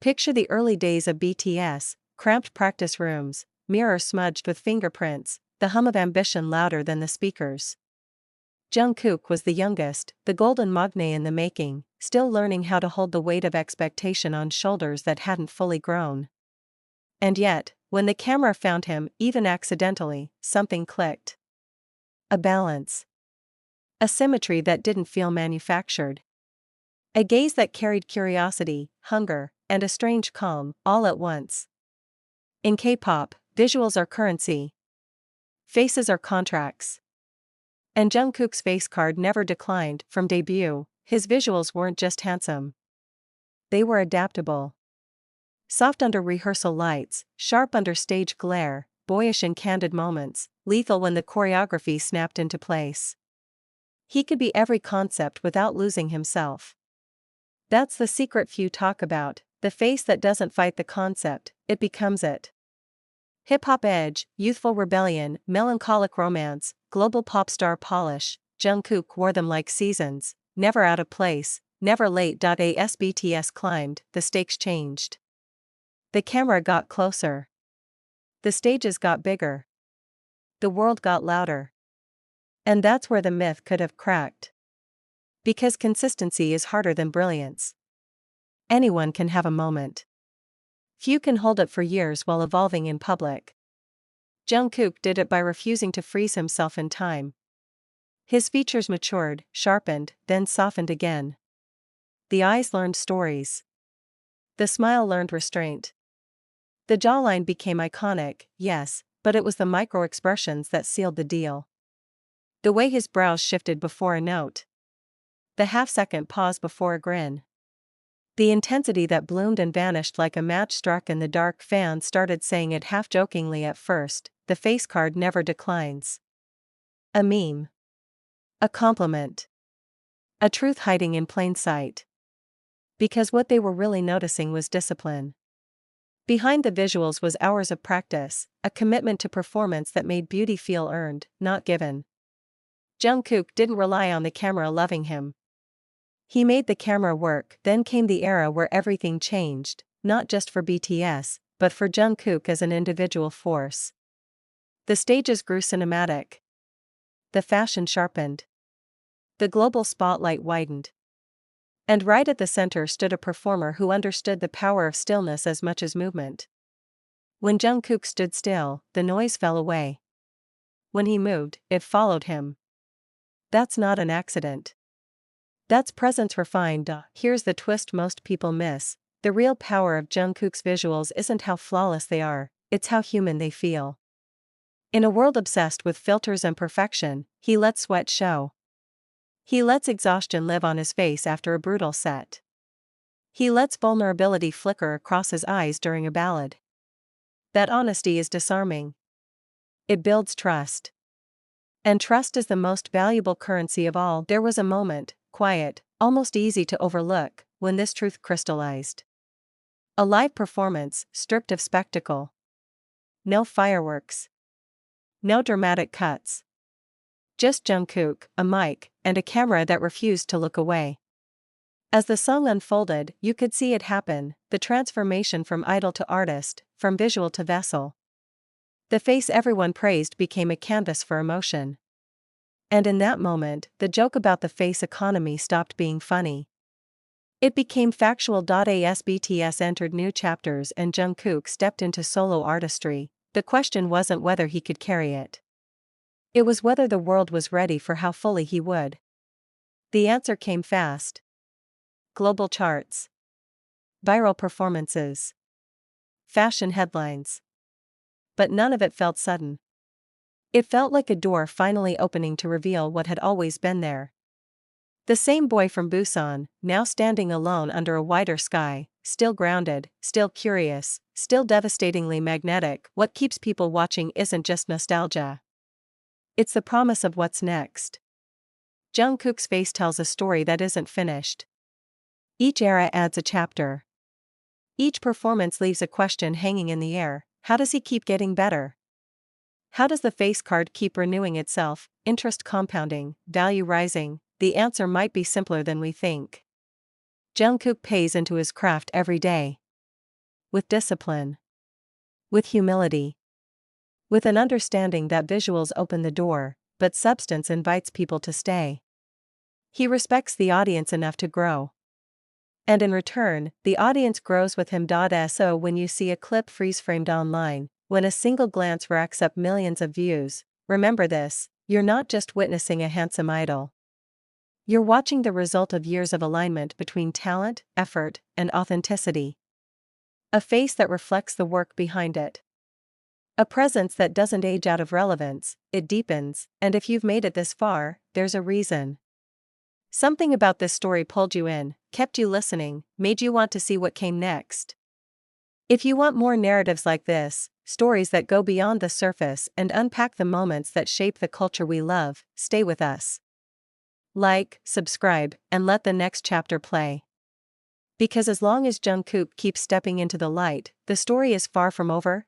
Picture the early days of BTS, cramped practice rooms, mirrors smudged with fingerprints, the hum of ambition louder than the speakers. Jungkook was the youngest, the golden Maknae in the making, still learning how to hold the weight of expectation on shoulders that hadn't fully grown. And yet, when the camera found him, even accidentally, something clicked. A balance. A symmetry that didn't feel manufactured. A gaze that carried curiosity, hunger, and a strange calm, all at once. In K-pop, visuals are currency. Faces are contracts. And Jungkook's face card never declined. From debut, his visuals weren't just handsome. They were adaptable. Soft under rehearsal lights, sharp under stage glare, boyish in candid moments, lethal when the choreography snapped into place. He could be every concept without losing himself. That's the secret few talk about, the face that doesn't fight the concept, it becomes it. Hip-hop edge, youthful rebellion, melancholic romance, global pop star polish, Jungkook wore them like seasons, never out of place, never late. As BTS climbed, the stakes changed. The camera got closer. The stages got bigger. The world got louder. And that's where the myth could have cracked. Because consistency is harder than brilliance. Anyone can have a moment. Few can hold it for years while evolving in public. Jungkook did it by refusing to freeze himself in time. His features matured, sharpened, then softened again. The eyes learned stories. The smile learned restraint. The jawline became iconic, yes, but it was the micro-expressions that sealed the deal. The way his brows shifted before a note. The half-second pause before a grin. The intensity that bloomed and vanished like a match struck in the dark. Fans started saying it half-jokingly at first, the face card never declines. A meme. A compliment. A truth hiding in plain sight. Because what they were really noticing was discipline. Behind the visuals was hours of practice, a commitment to performance that made beauty feel earned, not given. Jungkook didn't rely on the camera loving him. He made the camera work. Then came the era where everything changed, not just for BTS, but for Jungkook as an individual force. The stages grew cinematic. The fashion sharpened. The global spotlight widened. And right at the center stood a performer who understood the power of stillness as much as movement. When Jungkook stood still, the noise fell away. When he moved, it followed him. That's not an accident. That's presence refined. Here's the twist most people miss. The real power of Jungkook's visuals isn't how flawless they are, it's how human they feel. In a world obsessed with filters and perfection, he lets sweat show. He lets exhaustion live on his face after a brutal set. He lets vulnerability flicker across his eyes during a ballad. That honesty is disarming. It builds trust. And trust is the most valuable currency of all. There was a moment, quiet, almost easy to overlook, when this truth crystallized. A live performance, stripped of spectacle. No fireworks. No dramatic cuts. Just Jungkook, a mic, and a camera that refused to look away. As the song unfolded, you could see it happen, the transformation from idol to artist, from visual to vessel. The face everyone praised became a canvas for emotion. And in that moment, the joke about the face economy stopped being funny. It became factual. As BTS entered new chapters and Jungkook stepped into solo artistry, the question wasn't whether he could carry it. It was whether the world was ready for how fully he would. The answer came fast. Global charts. Viral performances. Fashion headlines. But none of it felt sudden. It felt like a door finally opening to reveal what had always been there. The same boy from Busan, now standing alone under a wider sky, still grounded, still curious, still devastatingly magnetic. What keeps people watching isn't just nostalgia. It's the promise of what's next. Jungkook's face tells a story that isn't finished. Each era adds a chapter. Each performance leaves a question hanging in the air. How does he keep getting better? How does the face card keep renewing itself, interest compounding, value rising? The answer might be simpler than we think. Jungkook pays into his craft every day. with discipline, with humility, with an understanding that visuals open the door, but substance invites people to stay. He respects the audience enough to grow. And in return, the audience grows with him. So when you see a clip freeze-framed online, when a single glance racks up millions of views, remember this: you're not just witnessing a handsome idol. You're watching the result of years of alignment between talent, effort, and authenticity. A face that reflects the work behind it. A presence that doesn't age out of relevance, it deepens, and if you've made it this far, there's a reason. Something about this story pulled you in, kept you listening, made you want to see what came next. If you want more narratives like this, stories that go beyond the surface and unpack the moments that shape the culture we love, stay with us. Like, subscribe, and let the next chapter play. Because as long as Jungkook keeps stepping into the light, the story is far from over.